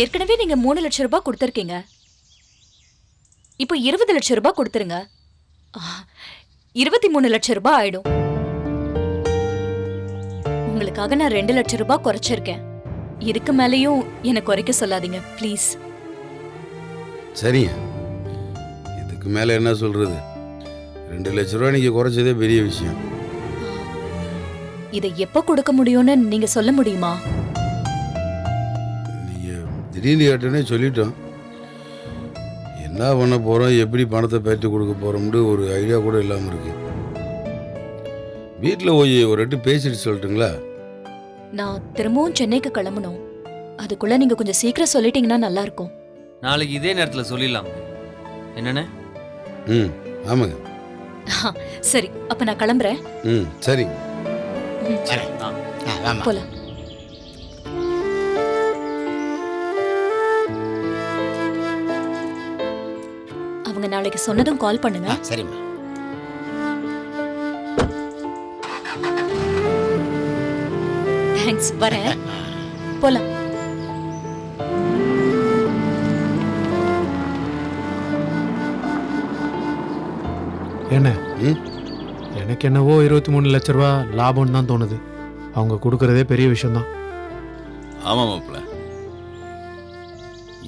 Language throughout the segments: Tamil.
ஏற்கனவே நீங்க 3 லட்சம் ரூபாய் கொடுத்திருக்கீங்க. இப்போ 20 லட்சம் ரூபாய் கொடுத்துருங்க. 23 லட்சம் ரூபாய் ஆயிடும். உங்களுக்காக நான் 2 லட்சம் ரூபாய் குறைச்சிருக்கேன். இதுக்கு மேலேயும் என்ன குறைக்க சொல்லாதீங்க ப்ளீஸ். சரிங்க, இதுக்கு மேலே என்ன சொல்றது? 2 லட்சம் ரூபாய் நீங்க குறைச்சதே பெரிய விஷயம். இதை எப்போ கொடுக்க முடியும்னு நீங்க சொல்ல முடியுமா? நீங்க திடீர்னு கேட்டோன்னே சொல்லிட்டோம். என்ன பண்ண போறோம், எப்படி பணத்தை பேட்டி கொடுக்க போறோம்னு ஒரு ஐடியா கூட இல்லாமல் இருக்கு. வீட்டில் போய் ஒரு ரெட்டு பேசிட்டு சொல்லட்டுங்களா? நான் திரும்பவும் சென்னைக்கு கிளம்பணும். அதுக்குள்ள நீங்க கொஞ்சம் சீக்கிரம் சொல்லிட்டீங்கன்னா நல்லா இருக்கும். நாளைக்கு இதே நேரத்தில் சொல்லிடலாம். என்னண்ணே? ஆமாங்க. சரி, அப்ப நான் கிளம்புறேன். சரி போலாம். அவங்க நாளைக்கு சொன்னதும் கால் பண்ணுங்க. சரிம்மா. தேங்க்ஸ், வரேன். போலாம். என்ன எனக்கு என்னவோ 23 லட்ச ரூபா லாபம்னு தான் தோணுது. அவங்க கொடுக்கறதே பெரிய விஷயம்தான். ஆமாம் மாப்பிள்ள,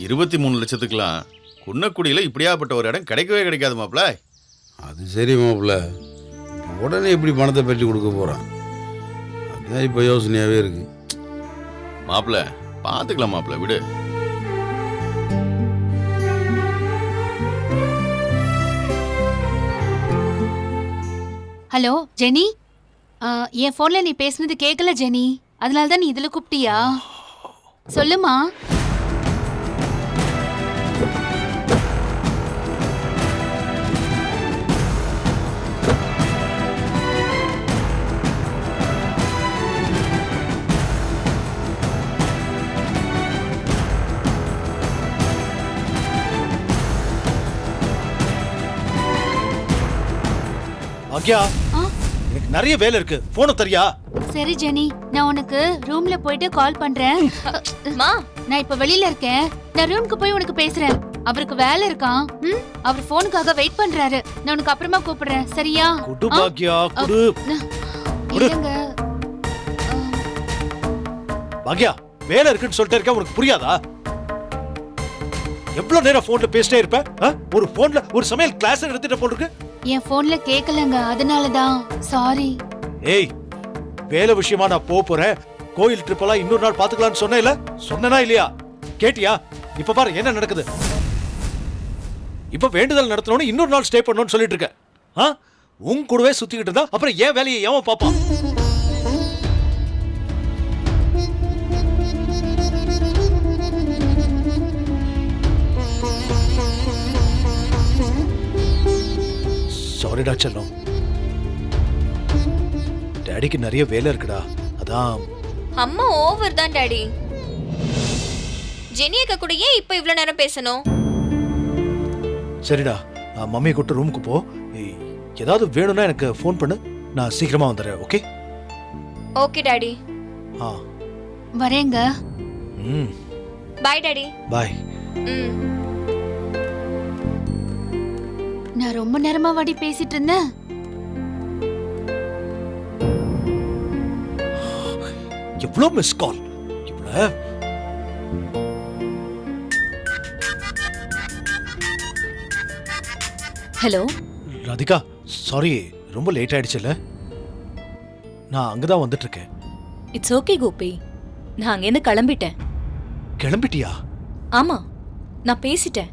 23 லட்சத்துக்கெல்லாம் குன்னக்குடியில் இப்படியாப்பட்ட ஒரு இடம் கிடைக்கவே கிடைக்காது மாப்பிள்ள. அது சரி மாப்பிள்ள, உடனே எப்படி பணத்தை பெற்று கொடுக்க போறான்? அதுதான் இப்போ யோசனையாகவே இருக்கு. மாப்பிள்ள பார்த்துக்கலாம் மாப்பிள்ள, விடு. ஹலோ ஜெனி, என் ஃபோன்ல நீ பேசுனது கேட்கல ஜெனி, அதனால தான் நீ இதுல கூப்பிட்டியா? சொல்லுமா. பாக்யா, எனக்கு நிறைய வேலை இருக்கு, போன தரியா? சரி ஜெனி, நான் உனக்கு ரூம்ல போயிட்டு கால் பண்றேன். நான் இப்ப வெளியில இருக்கேன், நான் ரூமுக்கு போய் உனக்கு பேசுறேன். அவருக்கு வேலை இருக்கான், அவர் போனுக்காக வெயிட் பண்றாரு. நான் உனக்கு அப்புறமா கூப்பிடுறேன், சரியா? குடு பாக்யா, குடு. இல்லங்க பாக்யா, வேலை இருக்குன்னு சொல்லிட்டே இருக்க, உனக்கு புரியாதா? எவ்வளவு நேரம் போன்ல பேசிட்டே இருப்ப? ஒரு போன்ல ஒரு சமையல் கிளாஸ் எடுத்துட்டு போட்டுருக்கு. என் போன்ல கேக்கலங்க, அதனாலதான். சாரி. ஏய், வேலை விஷயமா நான் போறேன். கோயில் ட்ரிப் எல்லாம் இன்னொரு நாள் பாத்துக்கலாம்னு சொன்னேல, சொன்னனா இல்லையா? கேட்டியா? இப்ப பாரு என்ன நடக்குது. இப்ப வேண்டுதல் நடத்தணும்னு இன்னொரு நாள் ஸ்டே பண்ணணும்னு சொல்லிட்டு இருக்க. உன் கூடவே சுத்திக்கிட்டு இருந்தா அப்புறம் ஏன் வேலையை ஏன் பாப்பான்? சாரிடா செல்லம், டாடிக்கு நிறைய வேலை இருக்குடா, அதான். அம்மா ஓவர் தான் டாடி. ஜெனி அக்கா கூட ஏன் இப்ப இவ்வளவு நேரம் பேசணும்? சரிடா, மம்மியை கூட்டு ரூமுக்கு போ. ஏதாவது வேணும்னா எனக்கு ஃபோன் பண்ணு, நான் சீக்கிரமா வந்துடுறேன். ஓகே? Okay daddy. வரேங்க. Bye daddy. பை. நான் ரொம்ப நேரமா வாடி பேசிட்டு இருந்தேன். எவ்வளவு miss call. Hello Radhika, sorry ரொம்ப லேட் ஆயிடுச்சுல்ல. நான் அங்கதான் வந்துட்டு இருக்கேன். இட்ஸ் ஓகே கோபி, நான் அங்கேருந்து கிளம்பிட்டேன். கிளம்பிட்டியா? ஆமா, நான் பேசிட்டேன்.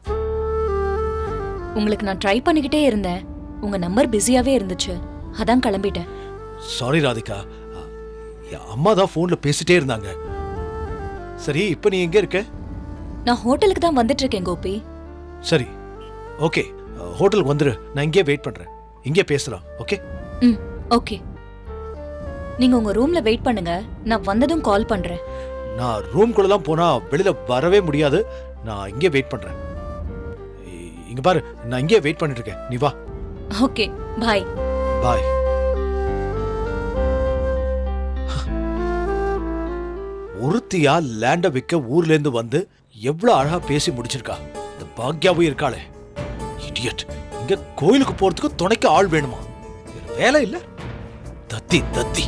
உங்களுக்கு நான் ட்ரை பண்ணிக்கிட்டே இருந்தேன், உங்க நம்பர் பிஸியாவே இருந்துச்சு, அதான் கிளம்பிட்டேன். சாரி ராதிகா, அம்மா தான் போன்ல பேசிட்டே இருந்தாங்க. சரி, இப்போ நீ எங்க இருக்க? நான் ஹோட்டலுக்கு தான் வந்துட்டு இருக்கேன் கோபி. சரி, ஓகே, ஹோட்டலுக்கு வந்துரு. நான் இங்கே வெயிட் பண்றேன், இங்கே பேசலாம். ஓகே? ஓகே. நீங்க உங்க ரூம்ல வெயிட் பண்ணுங்க, நான் வந்ததும் கால் பண்றேன். நான் ரூம்குள்ளலாம் போனா வெளியில வரவே முடியாது. நான் இங்கே வெயிட் பண்றேன். இங்க பாரு, நான் இங்கே வெயிட் பண்ணிட்டு இருக்கேன், நீ வா. ஓகே, பாய். பாய். ஒருத்தியா லேண்ட விற்க ஊர்ல இருந்து வந்து எவ்வளவு அழகா பேசி முடிச்சிருக்கா. இந்த பாக்யாவும் இருக்காளே, இடியட். இங்க கோயிலுக்கு போறதுக்கு துணைக்கு ஆள் வேணுமா? வேற வேலை இல்ல. தத்தி தத்தி.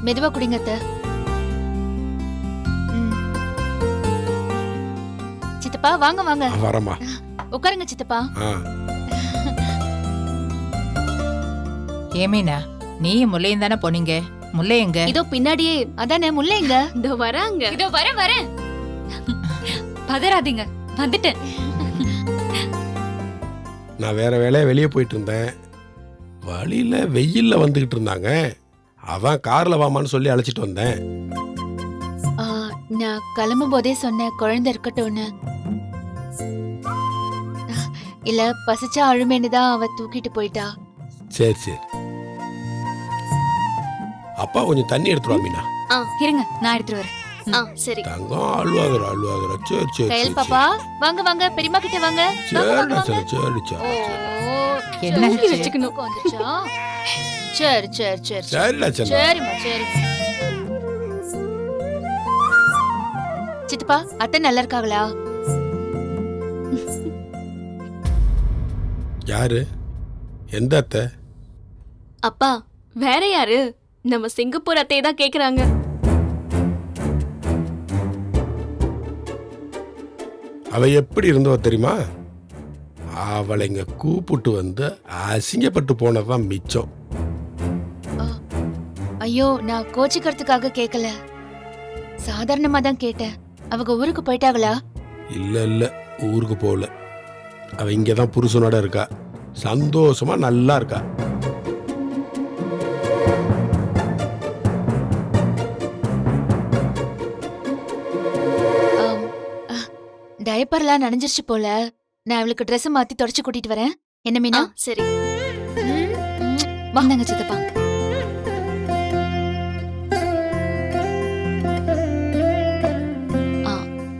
மெதுவா குடிங்க அத்தை. சித்தப்பா வாங்க வாங்க. வரமா உட்காருங்க சித்தப்பா. ஏமீனா, நீயும் முல்லையும் தானே போனீங்க? முல்லை எங்க? இதோ பின்னாடியே. அதானே முல்லை எங்க? இதோ வராங்க. இதோ வரேன். பதறாதீங்க, வந்துட்டேன். நான் வேற வேலையா வெளியே போயிட்டு இருந்தேன். வழியில வெயில்ல வந்துகிட்டு இருந்தாங்க. அதான் கார்ல வாமான்னு சொல்லி அழைச்சிட்டு வந்தேன். நான் கிளம்பும் போதே சொன்னேன் குழந்தை இருக்கட்டும்னு. இல்ல பசிச்சா அழுமேன்னு தான் அவ தூக்கிட்டு போயிட்டா. சரி சரி. அப்பா கொஞ்சம் தண்ணி எடுத்துருவா மீனா. இருங்க, நான் எடுத்துட்டு வரேன். சரி. தங்கம் அழுவாதுரா. சரி சரி கையல் பாப்பா வாங்க வாங்க, பெரியம்மா கிட்ட வாங்க. சரிடா சரி சரி என்ன வச்சுக்கணும் வந்துச்சா? சரி சரி சரி சரிடா சரி. சரிம்மா சரி. சித்தப்பா அத்தை நல்லா இருக்காங்களா? யாரு? எந்த அத்தை? அப்பா வேற யாரு? நம்ம சிங்கப்பூர் அத்தையை தான் கேக்குறாங்க. அவ எப்படி இருந்தவ தெரியுமா? அவளை இங்க கூப்பிட்டு வந்து அசிங்கப்பட்டு போனதான் மிச்சம். ஐயோ, நான் கோச்சிக்கிறதுக்காக கேட்கல, சாதாரணமா தான் கேட்டேன். அவங்க ஊருக்கு போயிட்டாங்களா? இல்ல ஊருக்கு போகல. அவ இங்கதான் புருஷனோட இருக்கா. சந்தோஷமா நல்லா இருக்கா. டயப்பர்லாம் நனைஞ்சிருச்சு போல. நான் அவளுக்கு ட்ரெஸ் மாத்தி தொடச்சு கூட்டிட்டு வரேன். என்ன மீனா? சரி. வாங்க சித்தப்பா.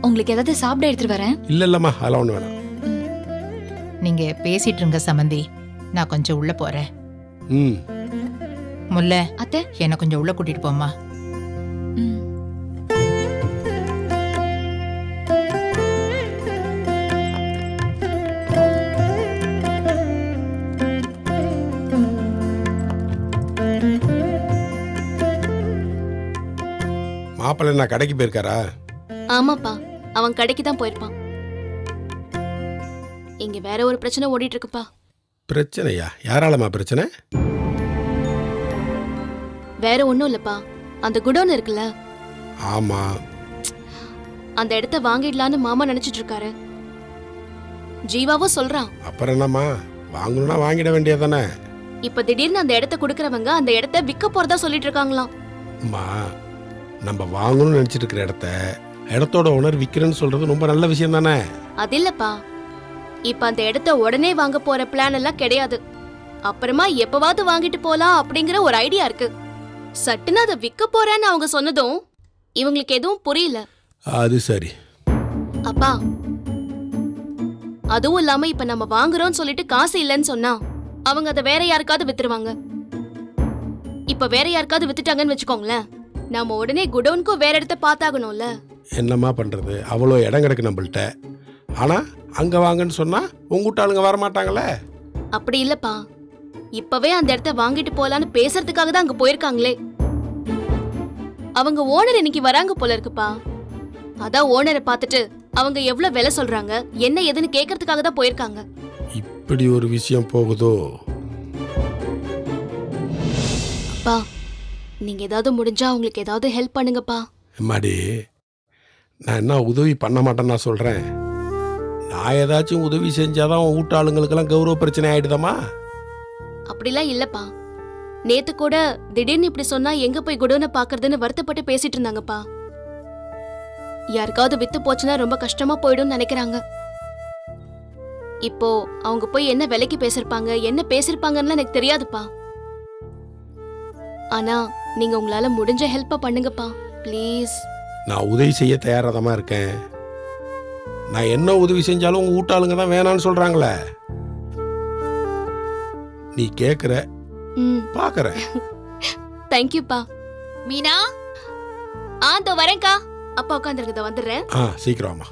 உங்களுக்கு ஏதாவது சாப்பிட எடுத்துட்டு வரேன். இல்லம்மா, அதெல்லாம் ஒண்ணு வேணாம். நீங்க பேசிட்டு இருங்க சமந்தி, நான் கொஞ்சம் உள்ள போறேன். முல்லை அத்தை, என்ன கொஞ்சம் உள்ள கூட்டிட்டு போமா. மாப்பிள்ளை நான் கடைக்கு போயிருக்காரா? ஆமாப்பா, அவன் கடைக்கு தான் போயிருப்பான். இங்க வேற ஒரு பிரச்சனை ஓடிட்டு இருக்குப்பா. பிரச்சனையா? யாராலமா பிரச்சனை? வேற ஒண்ணும் இல்லப்பா, அந்த குடோன் இருக்குல்ல, ஆமா, அந்த இடத்த வாங்கிடலான்னு மாமா நினைச்சிட்டு இருக்காரு. ஜீவாவும் சொல்றான். அப்புறம் என்னம்மா, வாங்கணும்னா வாங்கிட வேண்டியதானே. இப்ப திடீர்னு அந்த இடத்த குடுக்கறவங்க அந்த இடத்த விற்க போறதா சொல்லிட்டு இருக்காங்களாம். அம்மா, நம்ம வாங்கணும்னு நினைச்சிட்டு இருக்கிற இடத்தோட ஓனர் விக்கிறேன்னு சொல்றது ரொம்ப நல்ல விஷயம் தானே. அது இல்லப்பா, இப்ப அந்த இடத்த உடனே வாங்க போற பிளான் எல்லாம் கிடையாது. அப்புறமா எப்பவாவது வாங்கிட்டு போலாம் அப்படிங்கிற ஒரு ஐடியா இருக்கு. சட்டுன்னு அதை விற்க போறேன்னு அவங்க சொன்னதும் இவங்களுக்கு எதுவும் புரியல. அது சரி. அப்பா, அதுவும் இல்லாம இப்ப நம்ம வாங்குறோம்னு சொல்லிட்டு காசு இல்லைன்னு சொன்னா அவங்க அதை வேற யாருக்காவது வித்துருவாங்க. இப்ப வேற யாருக்காவது வித்துட்டாங்கன்னு வச்சுக்கோங்களேன், நாம உடனே குடோனுக்கும் வேற இடத்த பார்த்தாகணும்ல. என்னம்மா பண்றது, அவ்வளோ இடம் கிடக்கு நம்மள்ட்ட. ஆனா அங்க வாங்கன்னு சொன்னா உங்ககிட்ட ஆளுங்க வர மாட்டாங்களே. அப்படி இல்லப்பா, இப்பவே அந்த இடத்த வாங்கிட்டு போலான்னு பேசுறதுக்காக தான் அங்க போயிருக்காங்களே. அவங்க ஓனர் இன்னைக்கு வராங்க போல இருக்குப்பா. அதான் ஓனரை பார்த்துட்டு அவங்க எவ்வளவு விலை சொல்றாங்க என்ன ஏதுன்னு கேட்கறதுக்காக தான் போயிருக்காங்க. இப்படி ஒரு விஷயம் போகுதோ? அப்பா, நீங்க ஏதாவது முடிஞ்சா அவங்களுக்கு ஏதாவது ஹெல்ப் பண்ணுங்கப்பா. எம்மாடி, நான் என்ன உதவி பண்ண மாட்டேன்னு நான் சொல்றேன். நான் ஏதாச்சும் உதவி செஞ்சாதான் உன் வீட்டு ஆளுங்களுக்கெல்லாம் கௌரவ பிரச்சனை ஆயிடுதம்மா. அப்படிலாம் இல்லப்பா, நேத்து கூட திடீர்னு இப்படி சொன்னா எங்க போய் குடோனை பாக்குறதுன்னு வருத்தப்பட்டு பேசிட்டு இருந்தாங்கப்பா. யாருக்காவது வித்து போச்சுன்னா ரொம்ப கஷ்டமா போயிடும்னு நினைக்கிறாங்க. இப்போ அவங்க போய் என்ன விலைக்கு பேசிருப்பாங்க என்ன பேசிருப்பாங்கன்னு எனக்கு தெரியாதுப்பா. ஆனா நீங்க உங்களால முடிஞ்ச ஹெல்ப்ப பண்ணுங்கப்பா ப்ளீஸ். நான் உதவி செய்ய தயாராதமா இருக்கேன். நான் என்ன உதவி செஞ்சாலும் உங்க வீட்டாளுங்க தான் வேணான்னு சொல்றாங்களே. நீ கேக்குற பாக்குற. தேங்க்யூப்பா. மீனா, இதோ வரேன்க்கா. அப்பா உட்காந்துருக்குதோ வந்துடுறேன். சீக்கிரமா.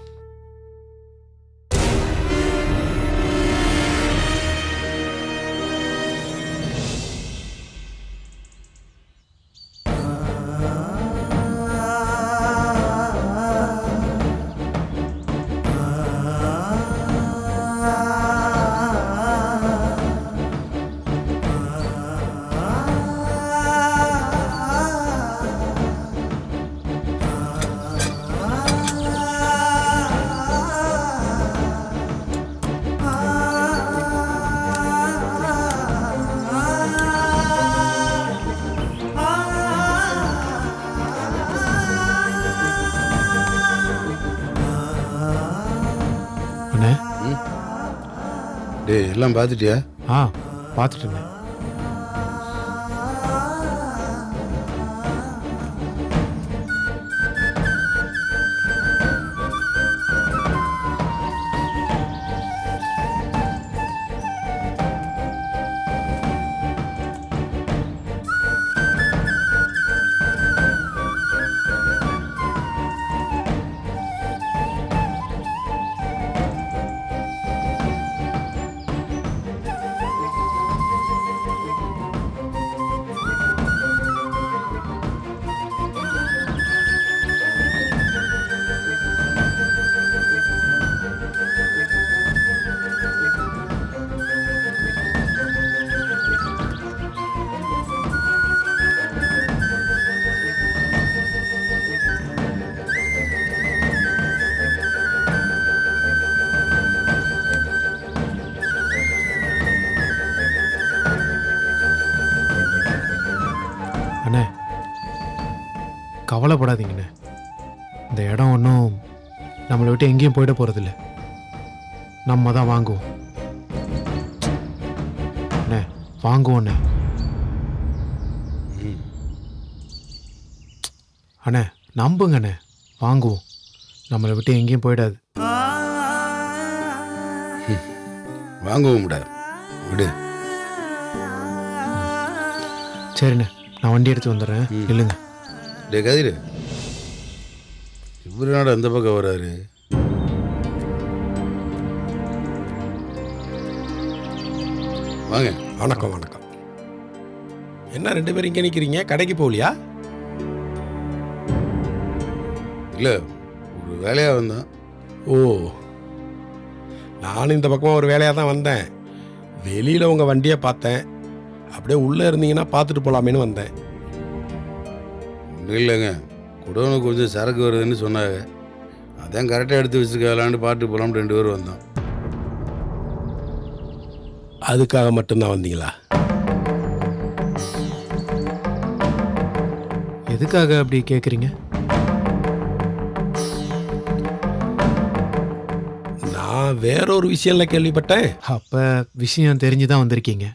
அண்ணே. டேய் எல்லாம் பார்த்துட்டியா? பார்த்துட்டேண்ணே. அண்ணே, கவலைப்படாதீங்கண்ணே. இந்த இடம் ஒன்றும் நம்மளை விட்டு எங்கேயும் போயிட போகிறதில்ல. நம்ம தான் வாங்குவோம் அண்ணே. வாங்குவோண்ணே. அண்ணே நம்புங்கண்ணே, வாங்குவோம். நம்மளை விட்டு எங்கேயும் போயிடாது. வாங்கவும் விட விடு. சரிண்ணே, நான் வண்டி எடுத்து வந்துடுறேன். இல்லைங்க. டே கதிர், இவரு நாடு அந்த பக்கம் வராரு. வாங்க. வணக்கம் வணக்கம். என்ன 2 பேரும் இங்கே நிற்கிறீங்க? கடைக்கு போகலையா? இல்லை, ஒரு வேலையாக வந்தேன். ஓ, நானும் இந்த பக்கமாக ஒரு வேலையாக தான் வந்தேன். வெளியில் உங்கள் வண்டியை பார்த்தேன். அப்படியே உள்ளே இருந்தீங்கன்னா பார்த்துட்டு போகலாமேன்னு வந்தேன். ஒன்றும் இல்லைங்க, குடோனுக்கு கொஞ்சம் சரக்கு வருதுன்னு சொன்னாங்க. அதான் கரெக்டாக எடுத்து வச்சுருக்கலான்னு பாட்டு போகலாம்னு 2 பேரும் வந்தோம். அதுக்காக மட்டும்தான் வந்தீங்களா? எதுக்காக அப்படி கேட்குறீங்க? நான் வேறொரு விஷயம்ல கேள்விப்பட்டேன். அப்போ விஷயம் தெரிஞ்சு தான் வந்திருக்கீங்க.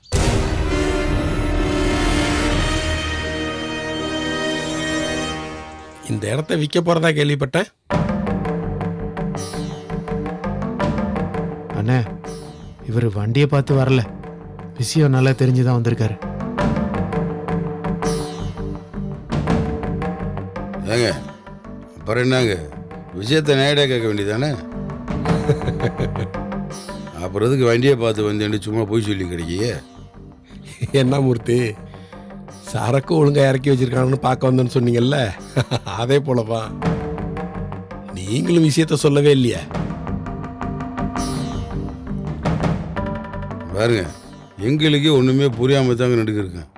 இந்த இடத்த விற்க போகிறதா கேள்விப்பட்டேன். அண்ணே, இவர் வண்டியை பார்த்து வரல, விஷயம் நல்லா தெரிஞ்சு தான் வந்திருக்காரு. ஏங்க அப்புறம் என்னங்க, விஷயத்தை நேரடியாக கேட்க வேண்டியதானே? அப்புறம் எதுக்கு வண்டியை பார்த்து வந்தேன்னு சும்மா போய் சொல்லி கிடைக்கியே? என்ன மூர்த்தி, சரக்கு ஒழுங்கா இறக்கி வச்சிருக்காங்கன்னு பார்க்க வந்தேன்னு சொன்னீங்கல்ல, அதே போலவா நீங்களும் விஷயத்த சொல்லவே இல்லையா? பாருங்க, எங்களுக்கே ஒன்றுமே புரியாமல் தாங்க நடுக்கிருக்கேன்.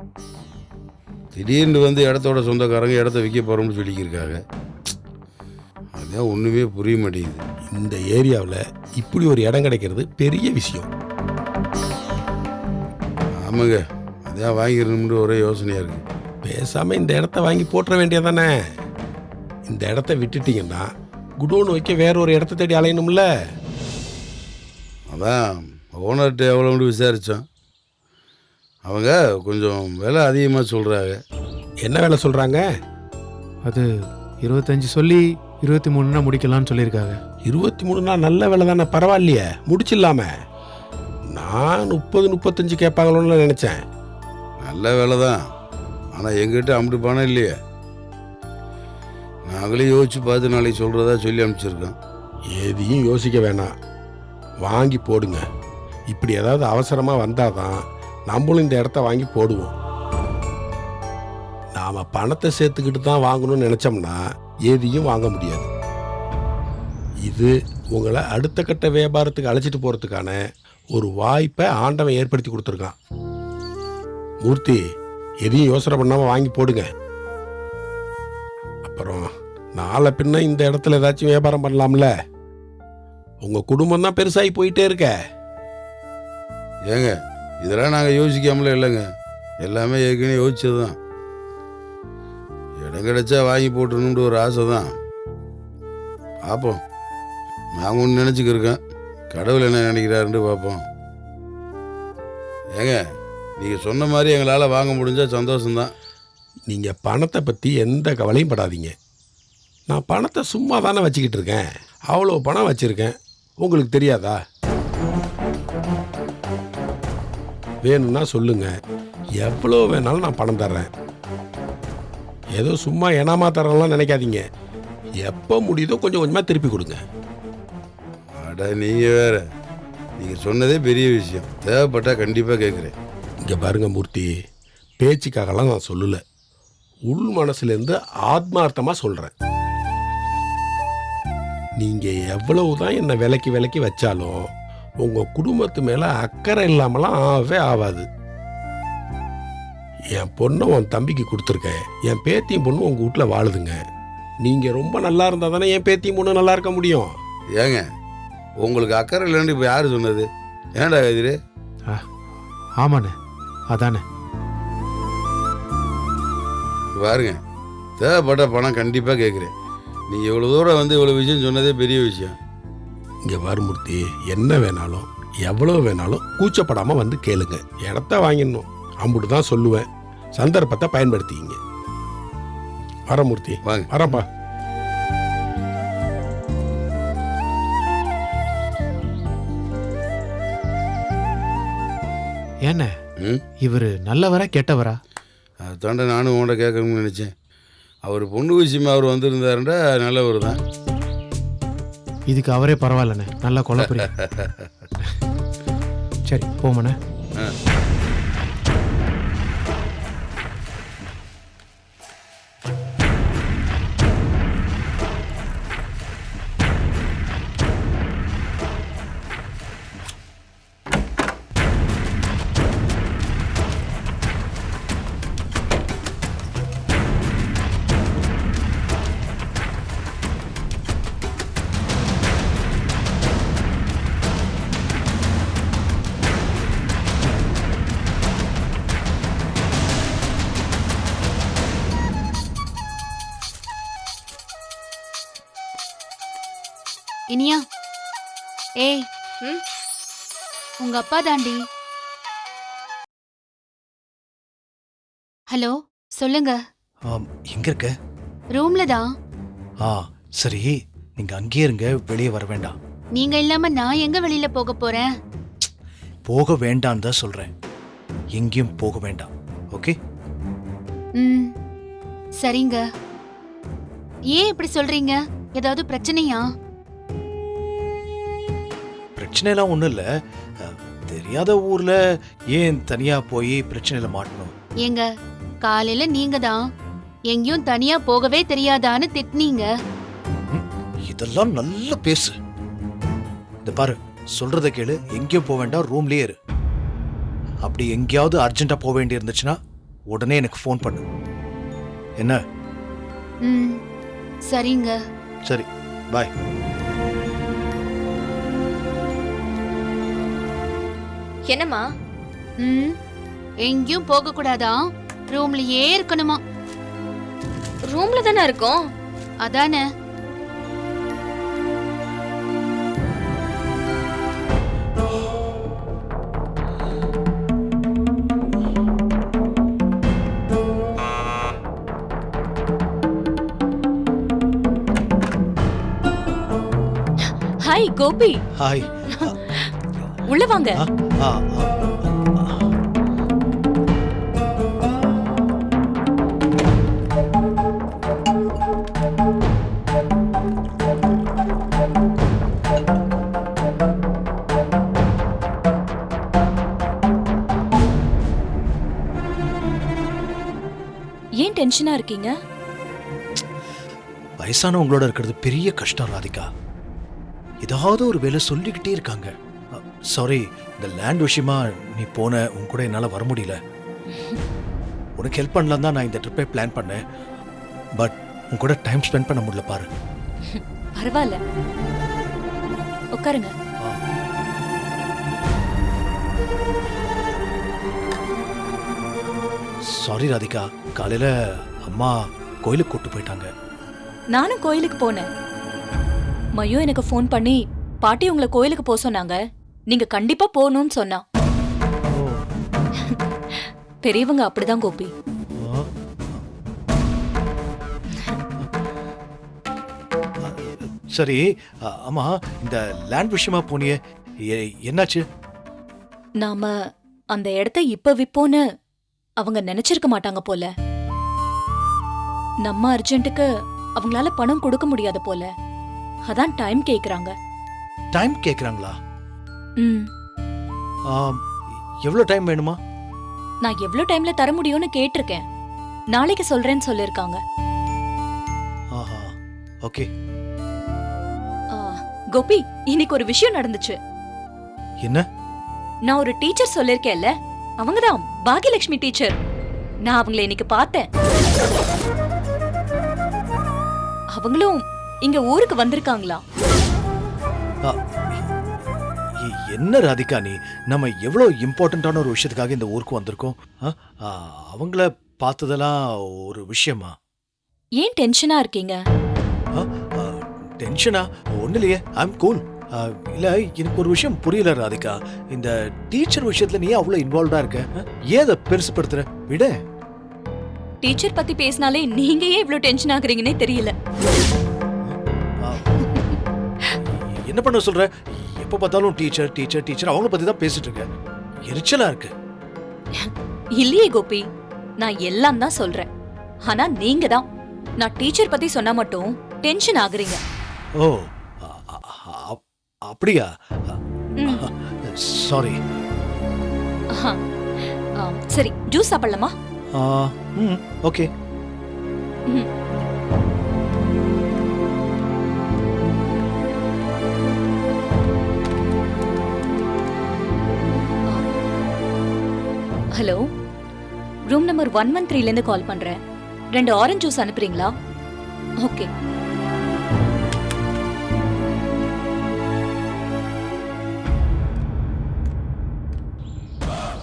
திடீர்னு வந்து இடத்தோட சொந்தக்காரங்க இடத்த விற்க போகிறோம்னு சொல்லிக்கிருக்காங்க. அதான் ஒன்றுமே புரிய மாட்டேங்குது. இந்த ஏரியாவில் இப்படி ஒரு இடம் கிடைக்கிறது பெரிய விஷயம். ஆமாங்க, அதான் வாங்கிடணும்னு ஒரே யோசனையாக இருக்குது. பேசாமல் இந்த இடத்த வாங்கி போட்டுற வேண்டியதானே? இந்த இடத்த விட்டுட்டீங்கன்னா குடோன் வைக்க வேற ஒரு இடத்த தேடி அலையணும்ல. அதான் ஓனர்கிட்ட எவ்வளோன்னு விசாரித்தோம். அவங்க கொஞ்சம் விலை அதிகமாக சொல்கிறாங்க. என்ன வேலை சொல்கிறாங்க? அது 25 சொல்லி 23னா முடிக்கலாம்னு சொல்லியிருக்காங்க. 23னா நல்ல வேலை தானே, பரவாயில்லையே, முடிச்சிடலாமே. நான் 30-35 கேட்பாங்களோன்னு நினச்சேன். நல்ல வேலை தான், ஆனால் எங்கிட்ட அம்பிட்டு பணம் இல்லையே. நாங்களே யோசிச்சு பார்த்து நாளைக்கு சொல்கிறதா சொல்லி அனுப்பிச்சிருக்கோம். எதையும் யோசிக்க வேணாம், வாங்கி போடுங்க. இப்படி ஏதாவது அவசரமாக வந்தால் தான் நம்மளும் இந்த இடத்த வாங்கி போடுவோம். நாம் பணத்தை சேர்த்துக்கிட்டு தான் வாங்கணும்னு நினச்சோம்னா எதையும் வாங்க முடியாது. இது உங்களை அடுத்த கட்ட வியாபாரத்துக்கு அழைச்சிட்டு போகிறதுக்கான ஒரு வாய்ப்பை ஆண்டவன் ஏற்படுத்தி கொடுத்துருக்கான். மூர்த்தி, எதையும் யோசனை பண்ணாமல் வாங்கி போடுங்க. அப்புறம் நாளை பின்ன இந்த இடத்துல ஏதாச்சும் வியாபாரம் பண்ணலாம்ல. உங்கள் குடும்பம் தான் பெருசாகி போயிட்டே இருக்க. ஏங்க, இதெல்லாம் நாங்கள் யோசிக்காமலே இல்லைங்க, எல்லாமே ஏற்கனவே யோசிச்சது தான். இடம் கிடைச்சா வாங்கி போட்டுணுன்ற ஒரு ஆசை தான். பார்ப்போம், நாங்கள் ஒன்று நினச்சிக்கிருக்கேன், கடவுள் என்ன நினைக்கிறாருன்னு பார்ப்போம். ஏங்க, நீங்கள் சொன்ன மாதிரி எங்களால் வாங்க முடிஞ்சால் சந்தோஷம்தான். நீங்கள் பணத்தை பற்றி எந்த கவலையும் படாதீங்க. நான் பணத்தை சும்மா தானே வச்சுக்கிட்டு இருக்கேன். அவ்வளோ பணம் வச்சுருக்கேன், உங்களுக்கு தெரியாதா? வேணும்னா சொல்லுங்க, எவ்வளோ வேணாலும் நான் பணம் தர்றேன். ஏதோ சும்மா ஏனாமா தரலாம் நினைக்காதீங்க. எப்போ முடியுதோ கொஞ்சம் கொஞ்சமாக திருப்பி கொடுங்க. அட நீங்கள் வேற, நீங்கள் சொன்னதே பெரிய விஷயம், தேவைப்பட்டால் கண்டிப்பாக கேட்குறேன். இங்கே பாருங்க மூர்த்தி, பேச்சுக்காகலாம் நான் சொல்லலை, உள் மனசுலேருந்து ஆத்மார்த்தமாக சொல்கிறேன். நீங்கள் எவ்வளவு தான் என்னை விலைக்கு வச்சாலும் உங்கள் குடும்பத்து மேலே அக்கறை இல்லாமலாம் ஆகவே ஆகாது. என் பொண்ணை உன் தம்பிக்கு கொடுத்துருக்கேன், என் பேத்தியும் பொண்ணு உங்கள் வீட்டில் வாழுதுங்க. நீங்கள் ரொம்ப நல்லா இருந்தால் தானே என் பேத்தியும் பொண்ணு நல்லா இருக்க முடியும். ஏங்க, உங்களுக்கு அக்கறை இல்லைன்னு இப்போ யார் சொன்னது? ஏன்டா கதிரு? ஆமாண்ணே, அதானே. பாருங்க, தேவைப்பட்ட பணம் கண்டிப்பாக கேட்குறேன். நீங்கள் இவ்வளோ தூரம் வந்து இவ்வளோ விஷயம் சொன்னதே பெரிய விஷயம். இங்கே வருமூர்த்தி, என்ன வேணாலும் எவ்வளோ வேணாலும் கூச்சப்படாமல் வந்து கேளுங்க. இடத்த வாங்கிடணும், அம்புட்டு தான் சொல்லுவேன். சந்தர்ப்பத்தை பயன்படுத்திக்கிங்க. வரமூர்த்தி, வாங்க. வரப்பா. ஏண்ணே, ம், இவர் நல்லவரா கெட்டவரா? அதுதாண்டா நானும் உன்கிட்ட கேட்கணும்னு நினச்சேன். அவர் பொண்ணு விஷயமா அவர் வந்திருந்தாருண்டா நல்லவர் தான். இதுக்கு அவரே பரவாயில்லண்ணே, நல்லா குழப்பறீங்க. சரி போமண்ணே. இனியா, ஏய், ம்? உங்க அப்பா தாண்டி. ஹலோ, சொல்லுங்க. எங்க இருக்க? ரூம்ல தான். சரி, நீங்க அங்கேயே இருங்க, வெளியே வர வேண்டாம். நீங்க இல்லாம நான் எங்க வெளியில போக போறேன்? போக வேண்டான்னு தான் சொல்றேன். எங்கேயும் போக வேண்டாம், ஓகே? ம், சரிங்க. ஏன் இப்படி சொல்றீங்க? ஏதாவது பிரச்சனையா? பிரச்சனைலாம் ஒன்றும் இல்லை. தெரியாத ஊர்ல ஏன் தனியா போய் பிரச்சனையில மாட்டணும்? ஏங்க, காலையில நீங்க தான் எங்கேயும் தனியா போகவே தெரியாதான்னு திட்டினீங்க. இதெல்லாம் நல்ல பேசு. இந்த பாரு, சொல்றத கேளு, எங்கேயும் போக வேண்டாம், ரூம்லயே இரு. அப்படி எங்கேயாவது அர்ஜென்ட்டா போக வேண்டி இருந்துச்சுன்னா உடனே எனக்கு ஃபோன் பண்ணு. என்ன? ம், சரிங்க. சரி, பாய். என்னம்மா? ம், எங்கேயும் போக கூடாதா, ரூம்லயே இருக்கணுமா? ரூம்ல தானே இருக்கோம். அதானே. கோபி, ஹாய். உள்ள வாங்க. ஆ, ஆ. ஏன் டென்ஷனா இருக்கீங்க? வயசானவங்களோட இருக்கிறது பெரிய கஷ்டம் ராதிகா. ஏதாவது ஒரு வேலை சொல்லிக்கிட்டே இருக்காங்க. சாரி, இந்த லேண்ட் விஷயமா நீ போன உன் கூட என்னால் வர முடியல. உனக்கு ஹெல்ப் பண்ணலாம் தான் நான் இந்த ட்ரிப்பை பிளான் பண்ணேன். பட் உன் கூட டைம் ஸ்பெண்ட் பண்ண முடியல பாரு. பரவாயில்ல, உட்காருங்க. சாரி ராதிகா, காலையில அம்மா கோயிலுக்கு கூட்டு போயிட்டாங்க. நானும் கோயிலுக்கு போனேன். மயோ எனக்கு ஃபோன் பண்ணி பாட்டி உங்களை கோயிலுக்கு போக சொன்னாங்க, நீங்க கண்டிப்பா போகணும்னு சொன்னா. பெரியவங்க அப்படிதான் கோபி. சரி, அம்மா இந்த லேண்ட் விஷயமா போனியே, என்னாச்சு? நாம அந்த இடத்த இப்ப விப்போன்னு அவங்க நினைச்சிருக்க மாட்டாங்க போல. நம்ம அர்ஜென்ட்டுக்கு அவங்களால பணம் கொடுக்க முடியாது போல, அதான் டைம் கேக்குறாங்க. டைம் கேக்குறாங்களா? ம், எவ்வளவு டைம் வேணுமா? நான் எவ்வளவு டைம்ல தர முடியும்னு கேட்டிருக்கேன். நாளைக்கு சொல்றேன்னு சொல்லிருக்காங்க. ஆஹா, ஓகே. கோபி, இன்னைக்கு ஒரு விஷயம் நடந்துச்சு. என்ன? நான் ஒரு டீச்சர் சொல்லிருக்கேன்ல, அவங்கதான் பாகியலட்சுமி டீச்சர். நான் அவங்களை இன்னைக்கு பார்த்தேன். அவங்களும் இங்க ஊருக்கு வந்திருக்காங்களாம். என்ன ராதிகா நீ, நம்ம எவ்வளவு இம்பார்ட்டன்டான ஒரு விஷயத்துக்காக இந்த ஊருக்கு வந்திருக்கோம். அவங்கள பார்த்ததெல்லாம் ஒரு விஷயமா? ஏன் டென்ஷனா இருக்கீங்க? டென்ஷனா? ஒண்ணு இல்லையே, ஐம் கூல். இல்ல, எனக்கு ஒரு விஷயம் புரியல ராதிகா. இந்த டீச்சர் விஷயத்துல நீ அவ்வளவு இன்வால்வ்டா இருக்க, ஏன் அதை பெருசுப்படுத்துற? விட. டீச்சர் பத்தி பேசினாலே நீங்க ஏன் இவ்ளோ டென்ஷன் ஆகுறீங்கன்னே தெரியல. என்ன பண்ண சொல்ற? எப்ப பார்த்தாலும் டீச்சர் டீச்சர் டீச்சர் அவங்க பத்தி தான் பேசிட்டு இருக்க. எரிச்சலா இருக்கு. இல்லையே கோபி, நான் எல்லாம் தான் சொல்றேன். ஆனா நீங்க தான் நான் டீச்சர் பத்தி சொன்னா மட்டும் டென்ஷன் ஆகுறீங்க. ஓ, அப்படியா? சாரி. சரி, ஜூஸ் சாப்பிடலாமா? ஓகே. ஹலோ, ரூம் நம்பர் 113 இருந்து கால் பண்றேன். 2 ஆரஞ்சு ஜூஸ் அனுப்புறீங்களா? ஓகே.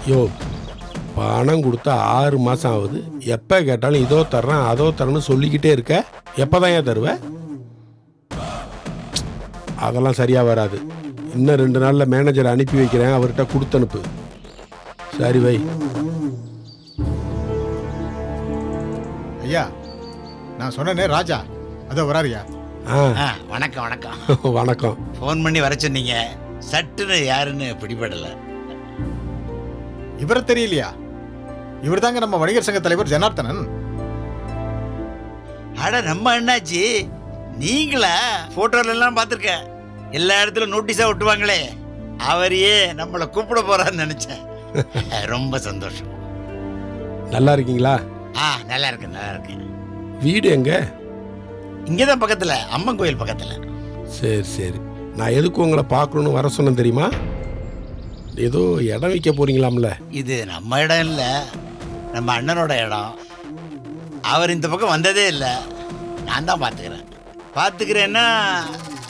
யோ, பணம் கொடுத்தா 6 மாதம் ஆகுது. எப்போ கேட்டாலும் இதோ தர்றேன் அதோ தரேன்னு சொல்லிக்கிட்டே இருக்க. எப்போ தான் ஏன் தருவேன்? அதெல்லாம் சரியாக வராது. இன்னும் 2 நாளில் மேனேஜரை அனுப்பி வைக்கிறேன், அவர்கிட்ட கொடுத்து அனுப்பு. சரி வை. ஐயா, நான் சொன்னேனே ராஜா, அதோ வராரியா? வணக்கம் வணக்கம். வணக்கம். ஃபோன் பண்ணி வர சொன்னீங்க, சட்டுன்னு யாருன்னு பிடிபடல. இவரை தெரியலையா? இவர் தாங்க நம்ம வணிகர் சங்க தலைவர் ஜனார்த்தனன். அட நம்ம அண்ணாச்சி, நீங்களா? போட்டோல எல்லாம் பார்த்துருக்கேன், எல்லா இடத்துல நோட்டீஸா ஒட்டுவாங்களே, அவரையே நம்மளை கூப்பிட போறான்னு நினைச்சேன். ரொம்ப சந்தோஷம். நல்லா இருக்கீங்களா? நல்லா இருக்கு நல்லா இருக்கு. வீடு எங்க? இங்கதான் பக்கத்துல, அம்மன் கோயில் பக்கத்துல. சரி சரி. நான் எதுக்கு உங்களை பார்க்கணுன்னு வர சொன்னேன் தெரியுமா? ஏதோ இடம் வைக்க போறீங்களாம்ல? இது நம்ம இடம் இல்ல, நம்ம அண்ணனோட இடம். அவர் இந்த பக்கம் வந்ததே இல்லை, நான் தான் பார்த்துக்கிறேன்னா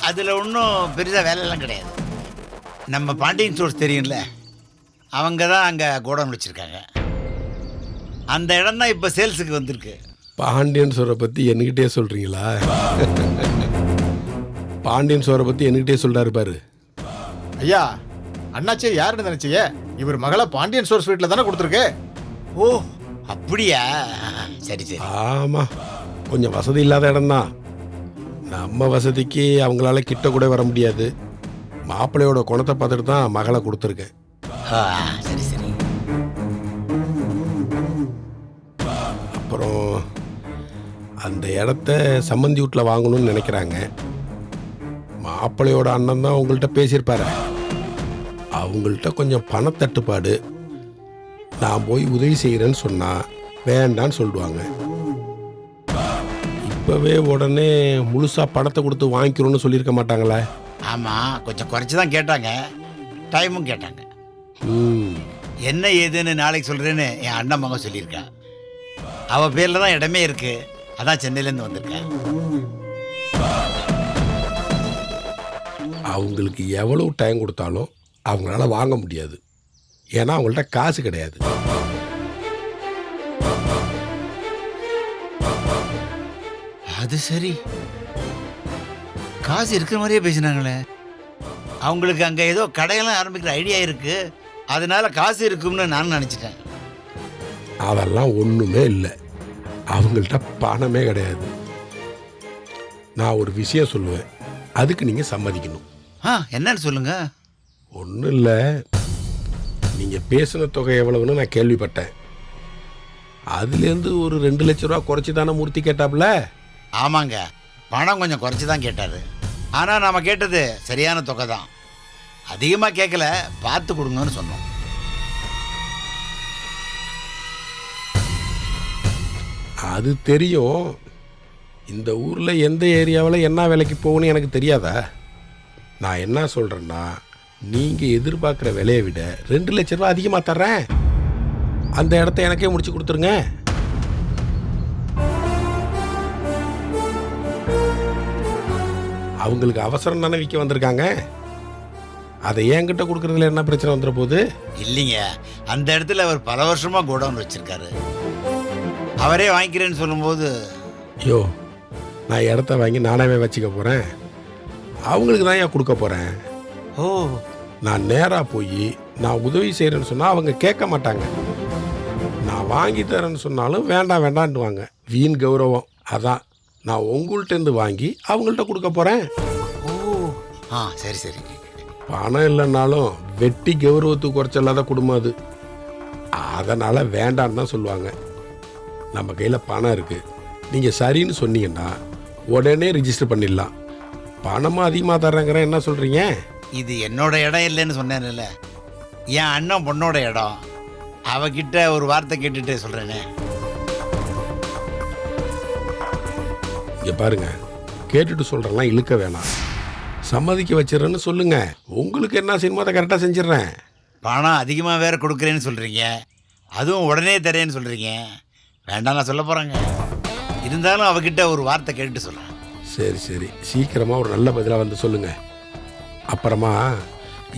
அதில் ஒன்றும் பெருசாக வேலையெல்லாம் கிடையாது. நம்ம பாண்டியன் ஸ்டோர்ஸ் தெரியும்ல, அவங்க தான் அங்கே கோடவுன் வச்சுருக்காங்க. அந்த இடம் தான் இப்போ சேல்ஸுக்கு வந்திருக்கு. பாண்டியன் ஸ்டோரை பற்றி என்கிட்டே சொல்கிறீங்களா? பாண்டியன் ஸ்டோரை பற்றி என்கிட்டே சொல்கிறாரு பாரு. ஐயா, அண்ணாச்சே யாருன்னு நினைச்சிய? இவர் மகளை பாண்டியன் ஸ்டோர்ஸ் வீட்டில் தானே கொடுத்துருக்கு. ஓ அப்படியா? சரி சரி. ஆமாம், கொஞ்சம் வசதி இல்லாத இடம்தான். நம்ம வசதிக்கு அவங்களால கிட்ட கூட வர முடியாது. மாப்பிள்ளையோட குணத்தை பார்த்துட்டு தான் மகளை கொடுத்துருக்கேன். ஆ, சரி சரி. அப்புறம் அந்த இடத்த சம்மந்தி வீட்டில் வாங்கணும்னு நினைக்கிறாங்க. மாப்பிள்ளையோட அண்ணன் தான் உங்கள்கிட்ட பேசியிருப்பாரு. அவங்கள்ட்ட கொஞ்சம் பணத்தட்டுப்பாடு. நான் போய் உதவி செய்கிறேன்னு சொன்னால் வேண்டான்னு சொல்லிடுவாங்க. இப்போவே உடனே முழுசாக பணத்தை கொடுத்து வாங்கிக்கிறோன்னு சொல்லியிருக்க மாட்டாங்களே? ஆமாம், கொஞ்சம் குறைச்சி தான் கேட்டாங்க, டைமும் கேட்டாங்க. என்ன ஏதுன்னு நாளைக்கு சொல்கிறேன்னு என் அண்ணன் மகன் சொல்லியிருக்கா. அவள் பேரில் தான் இடமே இருக்கு, அதான் சென்னையிலேருந்து வந்திருக்கேன். அவங்களுக்கு எவ்வளவு டைம் கொடுத்தாலும் அவங்களால வாங்க முடியாது. ஏன்னா அவங்கள்ட்ட காசு கிடையாது. அது சரி, காசு இருக்கிற மாதிரியே பேசினாங்களே. அவங்களுக்கு அங்கே ஏதோ கடையெல்லாம் ஆரம்பிக்கிற ஐடியா இருக்கு, அதனால காசு இருக்கும்னு நான் நினச்சிட்டேன். அதெல்லாம் ஒன்றுமே இல்லை. அவங்கள்ட்ட பணமே கிடையாது. நான் ஒரு விஷயம் சொல்லுவேன், அதுக்கு நீங்கள் சம்மதிக்கணும். என்னன்னு சொல்லுங்க. ஒன்றும் இல்லை, நீங்கள் பேசின தொகை எவ்வளவுன்னு நான் கேள்விப்பட்டேன். அதுலேருந்து ஒரு 2 லட்ச ரூபா குறைச்சி தானே மூர்த்தி கேட்டாப்புல? ஆமாங்க, பணம் கொஞ்சம் குறைச்சி தான் கேட்டார். ஆனால் நாம் கேட்டது சரியான தொகை தான். அதிகமாக கேட்கல, பார்த்து கொடுங்கன்னு சொன்னோம். அது தெரியும். இந்த ஊரில் எந்த ஏரியாவில் என்ன விலைக்கு போகணும்னு எனக்கு தெரியாதா? நான் என்ன சொல்கிறேன்னா, நீங்கள் எதிர்பார்க்குற விலையை விட 2 லட்ச ரூபா அதிகமாக தர்றேன். அந்த இடத்த எனக்கே முடிச்சு கொடுத்துருங்க. அவங்களுக்கு அவசரம் தானே விற்க வந்திருக்காங்க. அதை என்கிட்ட கொடுக்குறதுல என்ன பிரச்சனை வந்துட போகுது? இல்லைங்க, அந்த இடத்துல அவர் பல வருஷமாக கோடவுன் வச்சுருக்காரு. அவரே வாங்கிக்கிறேன்னு சொல்லும்போது, ஐயோ, நான் இடத்த வாங்கி நானாவே வச்சுக்க போகிறேன். அவங்களுக்கு தான் ஏன் கொடுக்க போகிறேன். ஓ, நான் நேராக போய் நான் உதவி செய்கிறேன்னு சொன்னால் அவங்க கேட்க மாட்டாங்க. நான் வாங்கி தரேன்னு சொன்னாலும் வேண்டாம் வேண்டான்டுவாங்க. வீண் கௌரவம். அதான் நான் உங்கள்கிட்டேருந்து வாங்கி அவங்கள்ட்ட கொடுக்க போகிறேன். ஓ, சரி சரி. பணம் இல்லைன்னாலும் வெட்டி கௌரவத்துக்கு குறைச்சல்லாத குடும்பம் அது. அதனால் வேண்டான்னு தான் சொல்லுவாங்க. நம்ம கையில் பணம் இருக்குது, நீங்கள் சரின்னு சொன்னீங்கன்னா உடனே ரிஜிஸ்டர் பண்ணிடலாம். பணமும் அதிகமாக தர்றேங்கிற என்ன சொல்கிறீங்க? இது என்னோட இடம் இல்லைன்னு சொன்னேன்ல, என் அண்ணன் பொண்ணோட இடம். அவகிட்ட ஒரு வார்த்தை கேட்டுட்டு சொல்கிறேனே. இங்கே பாருங்க, கேட்டுட்டு சொல்கிறேன்லாம் இழுக்க வேணாம். சம்மதிக்க வச்சிடறேன்னு சொல்லுங்க. உங்களுக்கு என்ன செய்யணுமோ அதை கரெக்டாக செஞ்சிடறேன். பணம் அதிகமாக வேற கொடுக்குறேன்னு சொல்கிறீங்க, அதுவும் உடனே தரேன்னு சொல்கிறீங்க. வேண்டாம், நான் சொல்ல போகிறேங்க. இருந்தாலும் அவகிட்ட ஒரு வார்த்தை கேட்டுட்டு சொல்கிறேன். சரி சரி, சீக்கிரமாக ஒரு நல்ல பதிலாக வந்து சொல்லுங்கள். அப்புறமா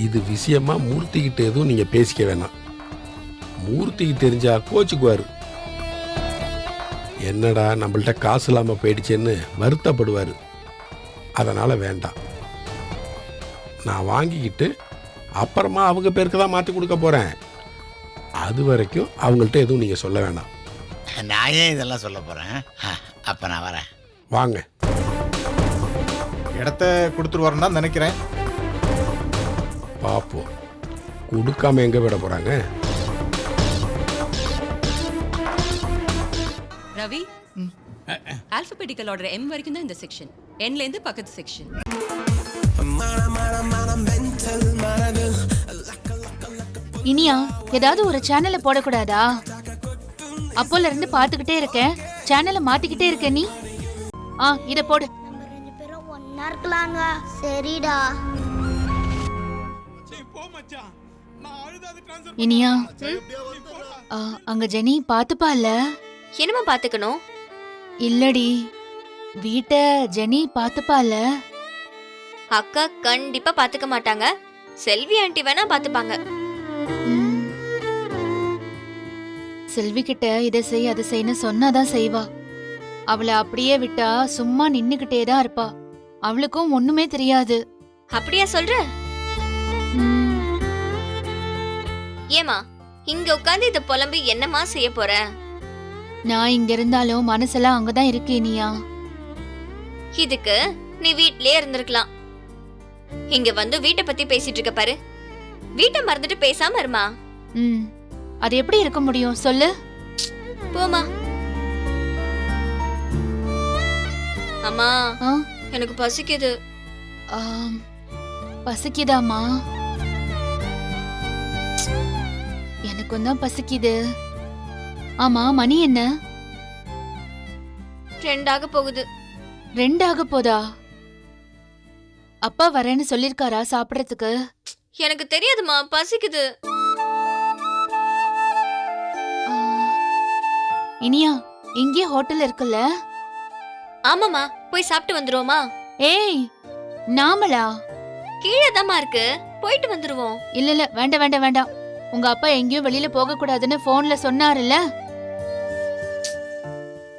இது விஷயமா மூர்த்திக்கிட்ட எதுவும் நீங்கள் பேசிக்க வேணாம். மூர்த்திக்கு தெரிஞ்சா கோச்சுக்குவார். என்னடா நம்மள்ட்ட காசு இல்லாமல் போயிடுச்சேன்னு வருத்தப்படுவார். அதனால் வேண்டாம். நான் வாங்கிக்கிட்டு அப்புறமா அவங்க பேருக்கு தான் மாற்றி கொடுக்க போகிறேன். அது வரைக்கும் அவங்கள்ட்ட எதுவும் நீங்கள் சொல்ல வேணாம். நான் ஏன் இதெல்லாம் சொல்ல போகிறேன்? அப்போ நான் வரேன். வாங்க. இடத்த கொடுத்துருவாருன்னு தான் நினைக்கிறேன். பார்ப்போம். கொடுக்காம எங்கே விட போகிறாங்க? ரவி, ஆல்பபெட்டிக்கல் ஆர்டர் M வரைக்கும் தான் இந்த செக்ஷன். Nல இருந்து பக்கத்து செக்ஷன். இனியா, ஏதாவது ஒரு சேனலை போடக்கூடாதா? அப்போல இருந்து பாத்துக்கிட்டே இருக்கேன், சேனலை மாத்திக்கிட்டே இருக்க நீ. இத போடு. நம்ம 2 பேரும் ஒண்ணா இருக்கலாங்க. சரிடா. இனியா, அங்க ஜெனி பாத்துப்பால? என்னமா பாத்துக்கணும்? இல்லடி, வீட்டை ஜெனி பாத்துப்பால? அக்கா கண்டிப்பா பாத்துக்க மாட்டாங்க. செல்வி ஆண்டி வேணா பாத்துப்பாங்க. செல்வி கிட்ட இதை செய் அதை செய்யன்னு சொன்னாதான் செய்வா. அவளை அப்படியே விட்டா சும்மா நின்னுகிட்டே தான் இருப்பா. அவளுக்கும் ஒண்ணுமே தெரியாது. அப்படியா சொல்ற? ஏமா இங்க உட்கார்ந்து இத புலம்பி என்னமா செய்ய போற? நான் இங்க இருந்தாலும் மனசெல்லாம் அங்கதான் இருக்கு இனியா. இதுக்கு நீ வீட்லயே இருந்திருக்கலாம். இங்க வந்து வீட்டை பத்தி பேசிட்டு இருக்க பாரு. வீட்டை மறந்துட்டு பேசாம இருமா. ம் அது எப்படி இருக்க முடியும் சொல்லு? போமா. அம்மா ஆ? எனக்கு பசிக்குது. ஆம், பசிக்குதாம்மா? எனக்கும் தான் பசிக்குது. ஆமா மணி என்ன? 2 ஆக போகுது. 2 ஆக போதா? அப்பா வரேன்னு சொல்லிருக்காரா சாப்பிடறதுக்கு? எனக்கு தெரியாதுமா, பசிக்குது. ஆ, இனியா இங்கே ஹோட்டல் இருக்குல்ல? ஆமாமா, போய் சாப்பிட்டு வந்துருவோமா? ஏய் நாமளா? கீழே தாமா இருக்கு, போயிட்டு வந்துருவோம். இல்ல இல்ல வேண்டாம் வேண்டாம் வேண்டாம். உங்க அப்பா எங்கேயும் வெளியில போக கூடாதுன்னு போன்ல சொன்னாருல்ல.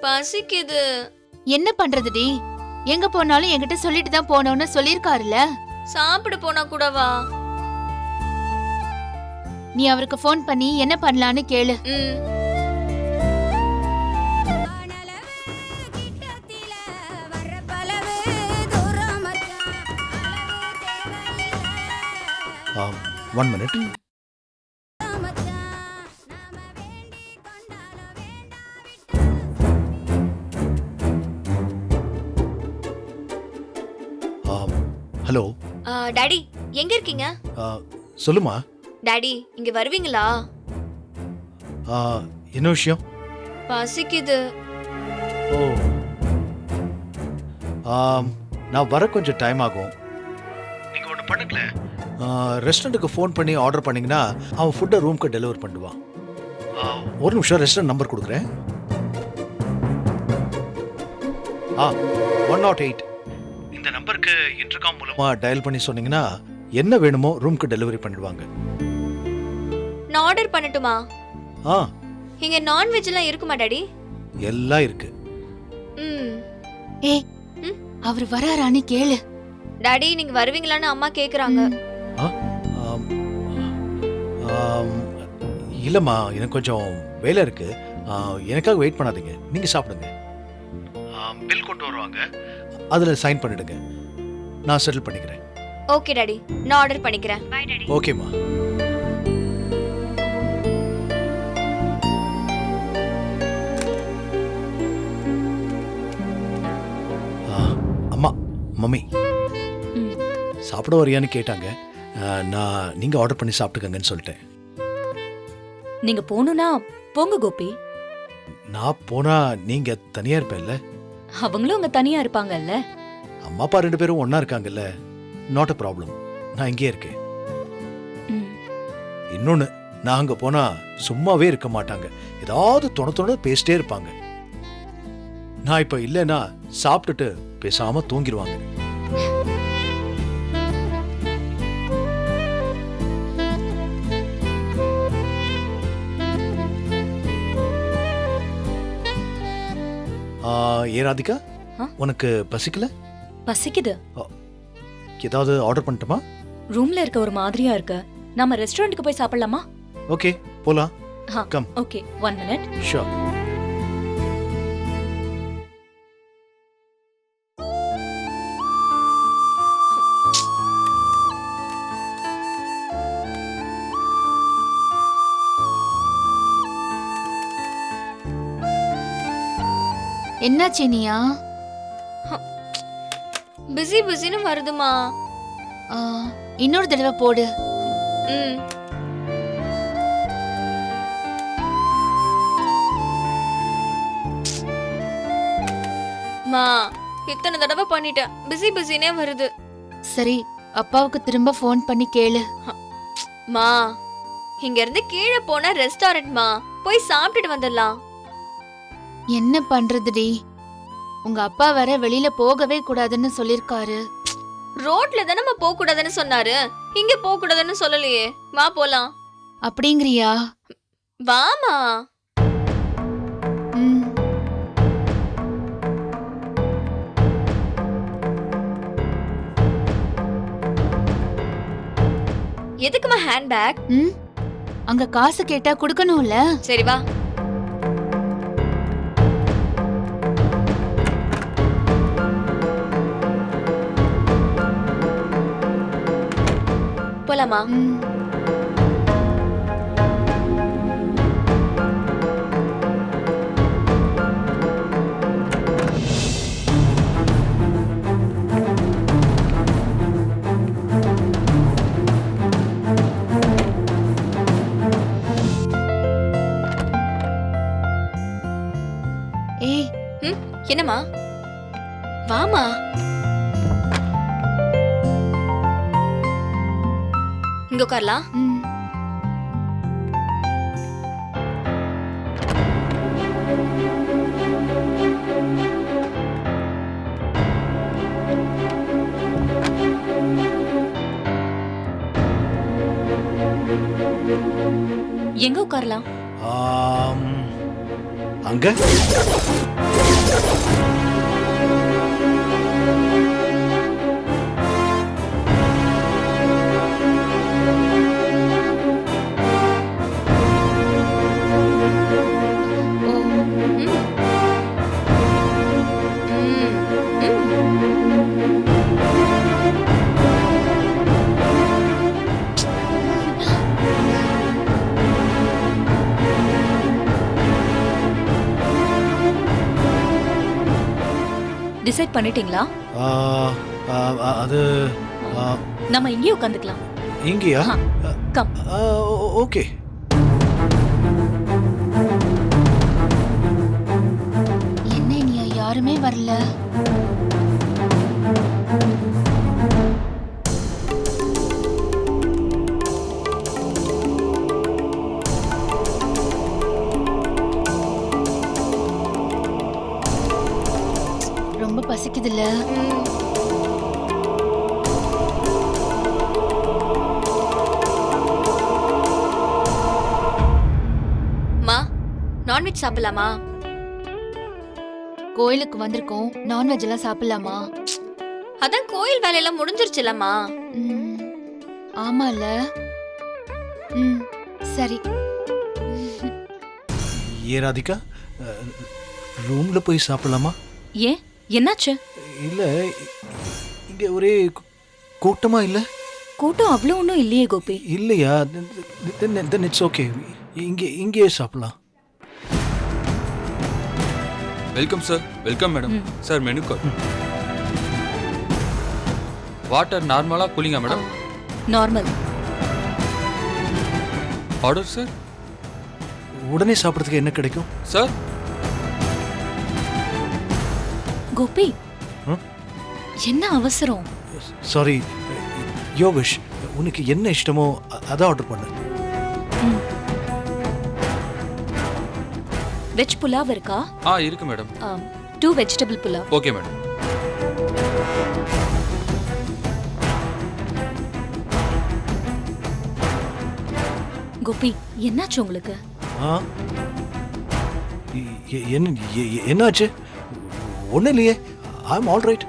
பசிக்குது. என்ன பண்றதுடி? எங்க போனாலும் என்கிட்ட சொல்லிட்டு தான் போனோம்னு சொல்லிருக்காருல்ல. சாப்பிட போனா கூடவா? நீ அவருக்கு ஃபோன் பண்ணி என்ன பண்ணலான்னு கேளு. One minute. ஹலோ டாடி, எங்க இருக்கீங்க? சொல்லுமா. டாடி, இங்க வருவீங்களா? என்ன விஷயம்? பசிக்குது. ஓ, நான் வர கொஞ்சம் டைம் ஆகும். நீங்க ஒன்று பண்ணுங்களே, ரெஸ்டாரண்ட்டுக்கு ஃபோன் பண்ணி ஆர்டர் பண்ணீங்கன்னா அவன் ஃபுட்டை ரூம்க்கு டெலிவர் பண்ணுவான். ஒரு நிமிஷம், ரெஸ்டாரண்ட் நம்பர் கொடுக்குறேன். 108 இந்த நம்பருக்கு இன்டர்காம் மூலமா டயல் பண்ணி சொன்னீங்கன்னா என்ன வேணுமோ ரூம்க்கு டெலிவரி பண்ணிடுவாங்க. நான் ஆர்டர் பண்ணட்டுமா? ஆ, இங்க நான்வெஜ் எல்லாம் இருக்குமா டாடி? எல்லாம் இருக்கு. ஏய் அவர் வராரான்னு கேளு. டாடி, நீங்க வருவீங்களான்னு அம்மா கேக்குறாங்க. இல்லம்மா, எனக்கு கொஞ்சம் வேலை இருக்கு. எனக்காக வெயிட் பண்ணாதீங்க, நீங்க சாப்பிடுங்க. பில் கொண்டு வருவாங்க, அதுல சைன் பண்ணிடுங்க, நான் செட்டில் பண்ணிக்கிறேன். ஓகே டாடி, நான் ஆர்டர் பண்ணிக்கிறேன். Bye daddy. ஓகேம்மா. அம்மா, மம்மி சாப்பிட வரியான்னு கேட்டாங்க. நான் நீங்க ஆர்டர் பண்ணி சாப்பிட்டுக்கங்கன்னு சொல்லிட்டேன். நீங்க போணும்னா போங்க கோபி. நான் போனா நீங்க தனியா இருப்பேன்ல? அவங்களும் அங்க தனியா இருப்பாங்கல்ல. அம்மா அப்பா 2 பேரும் ஒண்ணா இருக்காங்கல்ல, நாட் அ ப்ராப்ளம். நான் இங்கே இருக்கேன். இன்னொன்னு, நான் அங்க போனா சும்மாவே இருக்க மாட்டாங்க, ஏதாவது தொண பேசிட்டே இருப்பாங்க. நான் இப்ப இல்லைன்னா சாப்பிட்டுட்டு பேசாம தூங்கிடுவாங்க. ஏ ராதிகா, உனக்கு பசிக்கல? பசிக்குது. ஏதாவது ஆர்டர் பண்ணட்டுமா? ரூம்ல இருக்க ஒரு மாதிரியா இருக்கு. நாம ரெஸ்டாரண்ட்க்கு போய் சாப்பிடலாமா? ஓகே, போலாம். கம். Okay, 1 minute. ஷூர். என்னாச்சு இனியா? பிஸின்னு வருதுமா. இன்னொரு தடவை போடு. மா, இத்தனை தடவை பண்ணிட்டேன், பிஸினே வருது. சரி, அப்பாவுக்கு திரும்ப ஃபோன் பண்ணி கேளு. மா, இங்க இருந்து கீழே போனா ரெஸ்டாரண்ட்மா, போய் சாப்பிட்டுட்டு வந்துடலாம். என்ன பண்றதுடி? உங்க அப்பா வர வெளியில போகவே கூடாதுன்னு சொல்லிருக்காரு. ரோட்ல தானே போக கூடாதுன்னு சொன்னாரு, இங்க போக கூடாதுன்னு சொல்லலையே. வா போலாம். அப்படிங்கறியா? வாமா. எதுக்குமா ஹேண்ட்பேக்? அங்க காசு கேட்டா கொடுக்கணும்ல. சரி வா. போலாமா? ஏய், என்னம்மா? வாமா. இங்க உட்காரலாம். எங்க உட்காரலாம்? அங்க டிசைட் பண்ணிட்டீங்களா? அது நம்ம இங்கேயே உட்காந்துக்கலாம். இங்கயா? கம். ஓகே. என்ன நீ யாருமே வரல? ரொம்ப பசிக்குதுல்ல? மா, நான்வெஜ் சாப்பிடலாமா? கோயிலுக்கு வந்திருக்கோம், நான்வெஜ் எல்லாம் சாப்பிடலாமா? அதான் கோயில் வேலையெல்லாம் முடிஞ்சிருச்சுலம்மா. ஆமால. சரி. ஏ ராதிகா, ரூம்ல போய் சாப்பிடலாமா? ஏன், என்னாச்சு? இல்ல, இங்க ஒரே கூட்டமா இல்ல? கூட்டம் அவ்வளோ ஒன்றும் இல்லையே கோபி. இல்லையா? then it's okay. இங்கே சாப்பிடலாம். Welcome sir. Welcome madam. Sir menu card. Water நார்மலா கூலிங்கா மேடம்? நார்மல். Order sir. உடனே சாப்பிட்றதுக்கு என்ன கிடைக்கும் சார்? கோபி, என்ன அவசரம்? சாரி யோகேஷ், உனக்கு என்ன இஷ்டமோ அதை ஆர்டர் பண்ணு. வெஜ் புலாவ் இருக்கா? இருக்கு madam. 2 vegetable pulao. Okay madam. Gopi, என்னாச்சு உங்களுக்கு? என்னாச்சு? ஒன்றும் இல்லையே, ஐ எம் ஆல் ரைட்.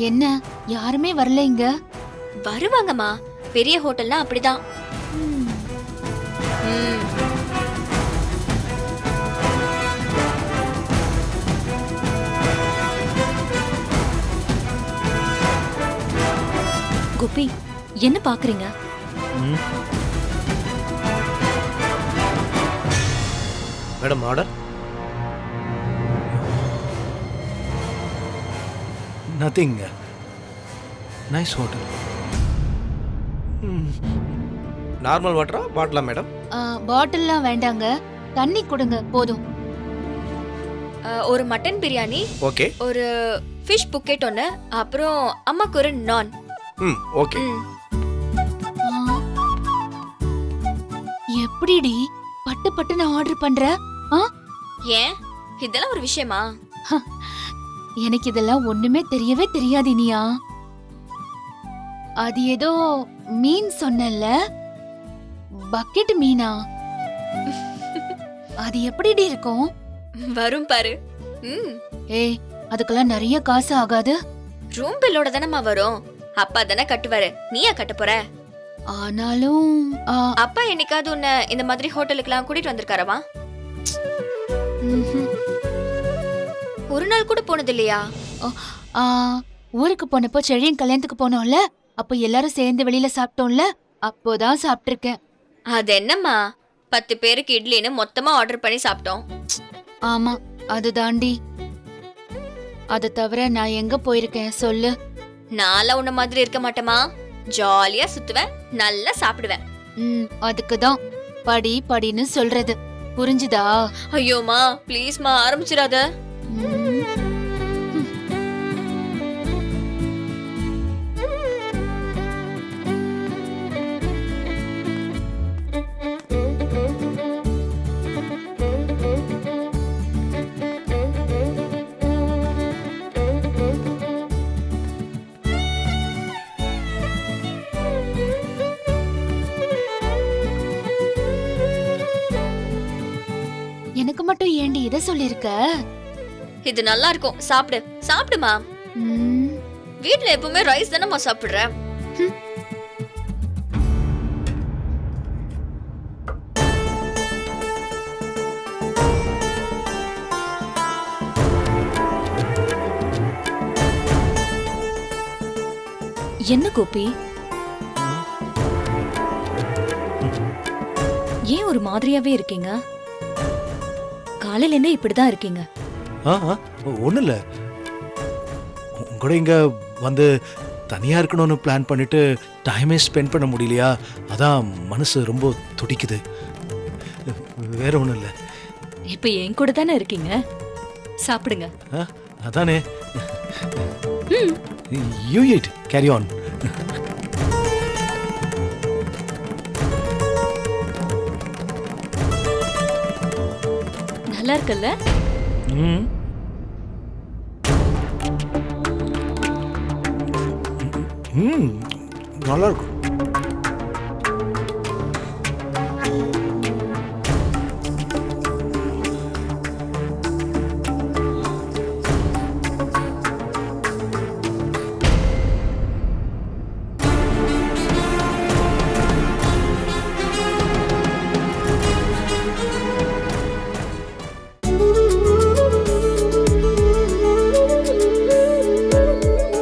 என்ன யாருமே வரல இங்க? வருவாங்கம்மா, பெரிய ஹோட்டல்னா அப்படிதான். கோபி, என்ன பாக்குறீங்க? Madam order. Nothing. Nice hotel. Normal வாட்டரா பாட்டிலா மேடம்? பாட்டில்லாம் வேண்டாங்க, தண்ணி கொடுங்க போதும். ஒரு மட்டன் பிரியாணி, ஓகே. ஒரு ஃபிஷ் புக்கெட் ஒன்று, அப்புறம் அம்மாக்கு ஒரு நான். ஓகே. எப்படிடி பட்டு பட்டுன்னு ஆர்டர் பண்ற? ஏன், இதெல்லாம் ஒரு விஷயமா? எனக்கு இதெல்லாம் ஒண்ணுமே தெரியவே தெரியாது இனியா. அது ஏதோ மீன் சொன்னல, பக்கெட் மீனா? அது எப்படிடி இருக்கும்? வரும் பாரு. ஏய், அதுக்கெல்லாம் நிறைய காசு ஆகாது? ரூம் பில்லோட தானம்மா வரும். அப்பா தானே கட்டுவாரு, நீயா கட்ட போற? ஆனாலும் அப்பா என்னைக்காவது உன்னை இந்த மாதிரி ஹோட்டலுக்குலாம் கூட்டிட்டு வந்திருக்காரவா? ஒரு நாள் கூட போனது இல்லையா? ஊருக்கு போனப்போ செழியன் கல்யாணத்துக்கு போனோம்ல, அப்போ எல்லாரும் சேர்ந்து வெளியில சாப்பிட்டோம்ல, அப்போதான் சாப்பிட்டிருக்கேன். அது என்னம்மா 10 பேருக்கு இட்லின்னு மொத்தமா ஆர்டர் பண்ணி சாப்பிட்டோம். ஆமா, அது தாண்டி. அதை தவிர நான் எங்க போயிருக்கேன் சொல்லு? நான்லாம் உன்ன மாதிரி இருக்க மாட்டேமா. ஜாலியா சுத்துவேன், நல்லா சாப்பிடுவேன். அதுக்குதான் படி படின்னு சொல்றது. புரிஞ்சுதா? ஐயோமா ப்ளீஸ்மா ஆரம்பிச்சிடாத. எனக்கு மட்டும் ஏண்டி இத சொல்லிருக்க? இது நல்லா இருக்கும், சாப்பிடு. சாப்பிடுமா. வீட்ல எப்பவுமே ரைஸ் தானேம்மா சாப்பிடுற. என்ன கோபி, ஏன் ஒரு மாதிரியாவே இருக்கீங்க? காலையில என்ன இப்படிதான் இருக்கீங்க? ஒன்றும் இல்லை, உங்களோட இங்கே வந்து தனியாக இருக்கணும்னு பிளான் பண்ணிட்டு டைமே ஸ்பெண்ட் பண்ண முடியலையா, அதான் மனசு ரொம்ப துடிக்குது. வேற ஒன்றும் இல்லை. இப்ப என் கூட தானே இருக்கீங்க, சாப்பிடுங்க. அதானே. You eat, carry on. நல்லா இருக்குல்ல? நல்லா இருக்கும்.